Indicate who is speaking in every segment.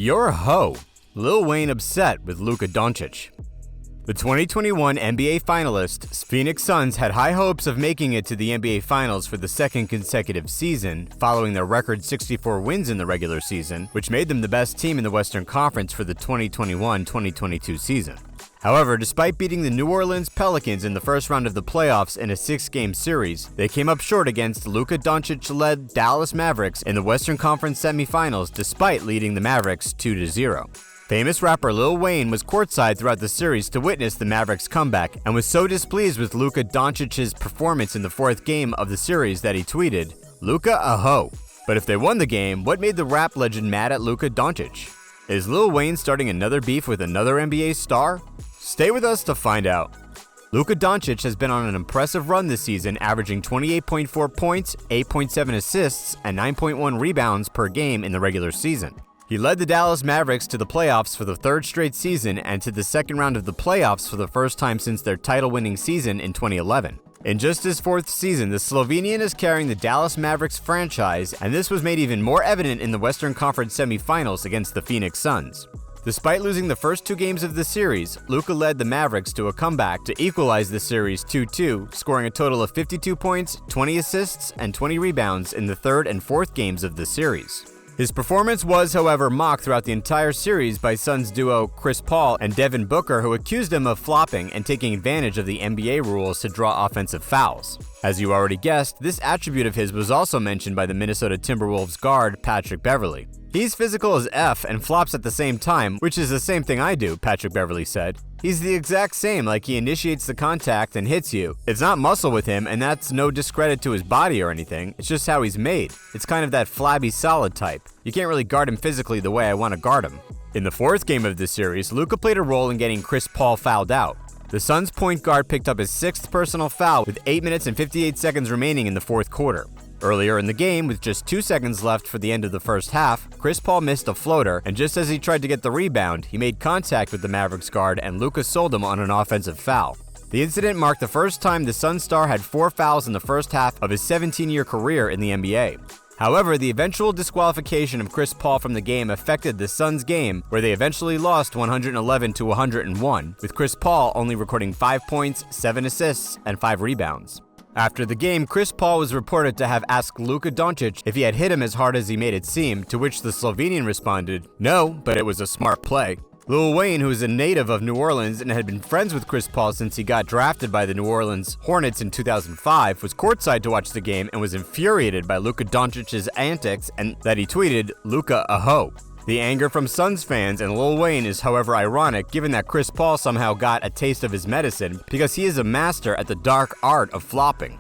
Speaker 1: You're a hoe. Lil Wayne upset with Luka Doncic. The 2021 NBA finalists, Phoenix Suns, had high hopes of making it to the NBA Finals for the second consecutive season, following their record 64 wins in the regular season, which made them the best team in the Western Conference for the 2021-2022 season. However, despite beating the New Orleans Pelicans in the first round of the playoffs in a 6-game series, they came up short against Luka Doncic-led Dallas Mavericks in the Western Conference semifinals despite leading the Mavericks 2-0. Famous rapper Lil Wayne was courtside throughout the series to witness the Mavericks' comeback and was so displeased with Luka Doncic's performance in the fourth game of the series that he tweeted, "Luka a hoe." But if they won the game, what made the rap legend mad at Luka Doncic? Is Lil Wayne starting another beef with another NBA star? Stay with us to find out. Luka Doncic has been on an impressive run this season, averaging 28.4 points, 8.7 assists, and 9.1 rebounds per game in the regular season. He led the Dallas Mavericks to the playoffs for the third straight season and to the second round of the playoffs for the first time since their title-winning season in 2011. In just his fourth season, the Slovenian is carrying the Dallas Mavericks franchise, and this was made even more evident in the Western Conference semifinals against the Phoenix Suns. Despite losing the first 2 games of the series, Luka led the Mavericks to a comeback to equalize the series 2-2, scoring a total of 52 points, 20 assists, and 20 rebounds in the third and fourth games of the series. His performance was, however, mocked throughout the entire series by Suns duo Chris Paul and Devin Booker, who accused him of flopping and taking advantage of the NBA rules to draw offensive fouls. As you already guessed, this attribute of his was also mentioned by the Minnesota Timberwolves guard Patrick Beverley. "He's physical as F and flops at the same time, which is the same thing I do," Patrick Beverley said. "He's the exact same, like he initiates the contact and hits you. It's not muscle with him, and that's no discredit to his body or anything. It's just how he's made. It's kind of that flabby solid type. You can't really guard him physically the way I want to guard him." In the fourth game of the series, Luka played a role in getting Chris Paul fouled out. The Suns' point guard picked up his 6th personal foul with 8 minutes and 58 seconds remaining in the fourth quarter. Earlier in the game, with just 2 seconds left for the end of the first half, Chris Paul missed a floater, and just as he tried to get the rebound, he made contact with the Mavericks guard and Luka sold him on an offensive foul. The incident marked the first time the Suns star had 4 fouls in the first half of his 17-year career in the NBA. However, the eventual disqualification of Chris Paul from the game affected the Suns' game, where they eventually lost 111-101, with Chris Paul only recording 5 points, 7 assists, and 5 rebounds. After the game, Chris Paul was reported to have asked Luka Doncic if he had hit him as hard as he made it seem, to which the Slovenian responded, "No, but it was a smart play." Lil Wayne, who is a native of New Orleans and had been friends with Chris Paul since he got drafted by the New Orleans Hornets in 2005, was courtside to watch the game and was infuriated by Luka Doncic's antics and that he tweeted, "Luka a hoe." The anger from Suns fans and Lil Wayne is, however, ironic given that Chris Paul somehow got a taste of his medicine because he is a master at the dark art of flopping.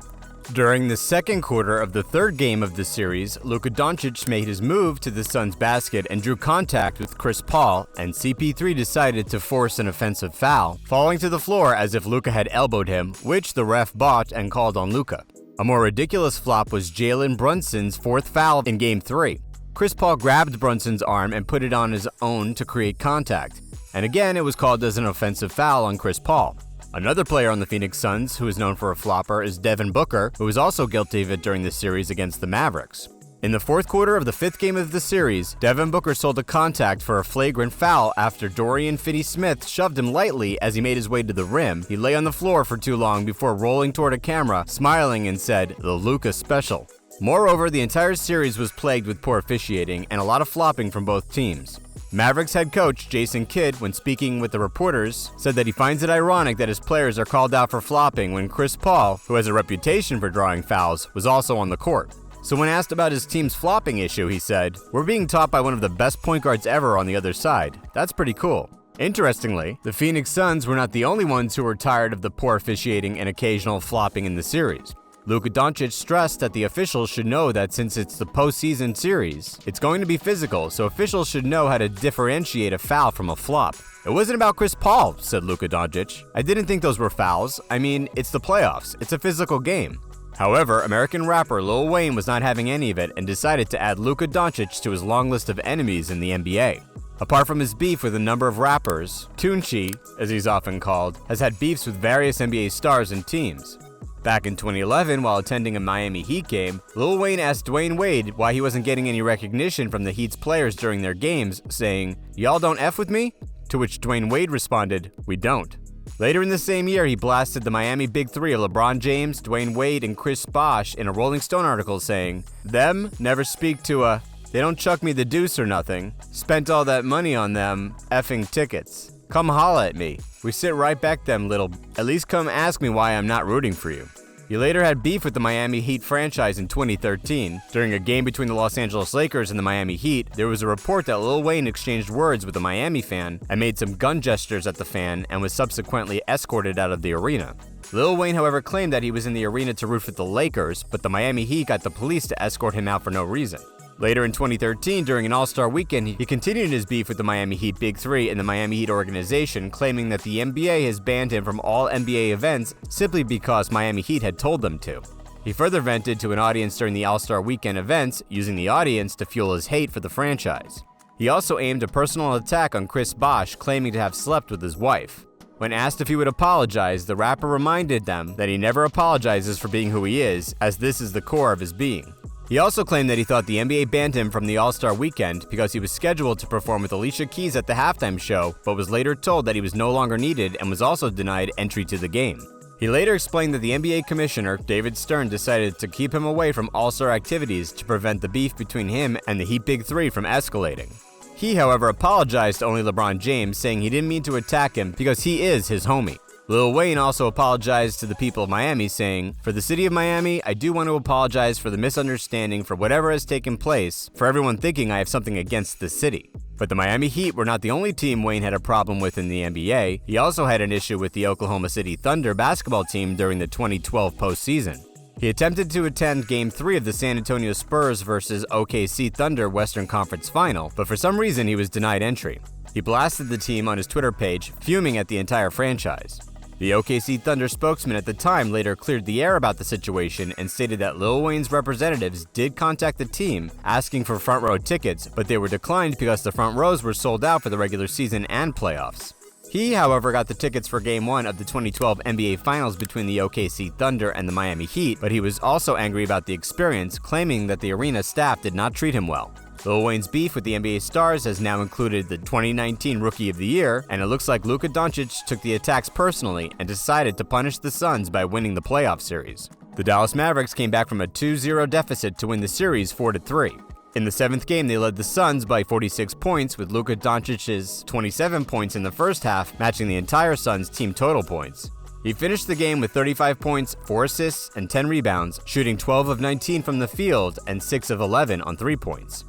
Speaker 1: During the second quarter of the third game of the series, Luka Doncic made his move to the Suns' basket and drew contact with Chris Paul, and CP3 decided to force an offensive foul, falling to the floor as if Luka had elbowed him, which the ref bought and called on Luka. A more ridiculous flop was Jalen Brunson's 4th foul in Game 3. Chris Paul grabbed Brunson's arm and put it on his own to create contact, and again it was called as an offensive foul on Chris Paul. Another player on the Phoenix Suns who is known for a flopper is Devin Booker, who was also guilty of it during the series against the Mavericks. In the fourth quarter of the 5th game of the series, Devin Booker sold a contact for a flagrant foul after Dorian Finney-Smith shoved him lightly as he made his way to the rim. He lay on the floor for too long before rolling toward a camera, smiling and said, "The Luka Special." Moreover, the entire series was plagued with poor officiating and a lot of flopping from both teams. Mavericks head coach Jason Kidd, when speaking with the reporters, said that he finds it ironic that his players are called out for flopping when Chris Paul, who has a reputation for drawing fouls, was also on the court. So when asked about his team's flopping issue, he said, "We're being taught by one of the best point guards ever on the other side. That's pretty cool." Interestingly, the Phoenix Suns were not the only ones who were tired of the poor officiating and occasional flopping in the series. Luka Doncic stressed that the officials should know that since it's the postseason series, it's going to be physical, so officials should know how to differentiate a foul from a flop. "It wasn't about Chris Paul," said Luka Doncic. "I didn't think those were fouls. I mean, it's the playoffs. It's a physical game." However, American rapper Lil Wayne was not having any of it and decided to add Luka Doncic to his long list of enemies in the NBA. Apart from his beef with a number of rappers, Tunchi, as he's often called, has had beefs with various NBA stars and teams. Back in 2011, while attending a Miami Heat game, Lil Wayne asked Dwayne Wade why he wasn't getting any recognition from the Heat's players during their games, saying, "Y'all don't F with me?" To which Dwayne Wade responded, "We don't." Later in the same year, he blasted the Miami Big Three of LeBron James, Dwayne Wade, and Chris Bosh in a Rolling Stone article saying, "Them never speak to they don't chuck me the deuce or nothing. Spent all that money on them effing tickets. Come holla at me. We sit right back them at least come ask me why I'm not rooting for you." He later had beef with the Miami Heat franchise in 2013. During a game between the Los Angeles Lakers and the Miami Heat, there was a report that Lil Wayne exchanged words with a Miami fan and made some gun gestures at the fan and was subsequently escorted out of the arena. Lil Wayne, however, claimed that he was in the arena to root for the Lakers, but the Miami Heat got the police to escort him out for no reason. Later in 2013, during an All-Star weekend, he continued his beef with the Miami Heat Big Three and the Miami Heat organization, claiming that the NBA has banned him from all NBA events simply because Miami Heat had told them to. He further vented to an audience during the All-Star weekend events, using the audience to fuel his hate for the franchise. He also aimed a personal attack on Chris Bosh, claiming to have slept with his wife. When asked if he would apologize, the rapper reminded them that he never apologizes for being who he is, as this is the core of his being. He also claimed that he thought the NBA banned him from the All-Star weekend because he was scheduled to perform with Alicia Keys at the halftime show, but was later told that he was no longer needed and was also denied entry to the game. He later explained that the NBA commissioner, David Stern, decided to keep him away from All-Star activities to prevent the beef between him and the Heat Big Three from escalating. He, however, apologized to only LeBron James, saying he didn't mean to attack him because he is his homie. Lil Wayne also apologized to the people of Miami, saying, "For the city of Miami, I do want to apologize for the misunderstanding, for whatever has taken place, for everyone thinking I have something against the city." But the Miami Heat were not the only team Wayne had a problem with in the NBA. He also had an issue with the Oklahoma City Thunder basketball team during the 2012 postseason. He attempted to attend Game 3 of the San Antonio Spurs vs. OKC Thunder Western Conference Final, but for some reason he was denied entry. He blasted the team on his Twitter page, fuming at the entire franchise. The OKC Thunder spokesman at the time later cleared the air about the situation and stated that Lil Wayne's representatives did contact the team asking for front row tickets, but they were declined because the front rows were sold out for the regular season and playoffs. He, however, got the tickets for Game 1 of the 2012 NBA Finals between the OKC Thunder and the Miami Heat, but he was also angry about the experience, claiming that the arena staff did not treat him well. Lil Wayne's beef with the NBA stars has now included the 2019 Rookie of the Year, and it looks like Luka Doncic took the attacks personally and decided to punish the Suns by winning the playoff series. The Dallas Mavericks came back from a 2-0 deficit to win the series 4-3. In the 7th game, they led the Suns by 46 points, with Luka Doncic's 27 points in the first half, matching the entire Suns' team total points. He finished the game with 35 points, 4 assists, and 10 rebounds, shooting 12 of 19 from the field and 6 of 11 on 3 points.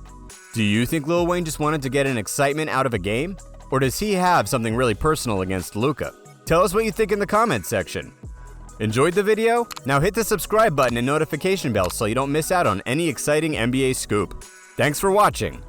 Speaker 1: Do you think Lil Wayne just wanted to get an excitement out of a game? Or does he have something really personal against Luka? Tell us what you think in the comments section. Enjoyed the video? Now hit the subscribe button and notification bell so you don't miss out on any exciting NBA scoop. Thanks for watching.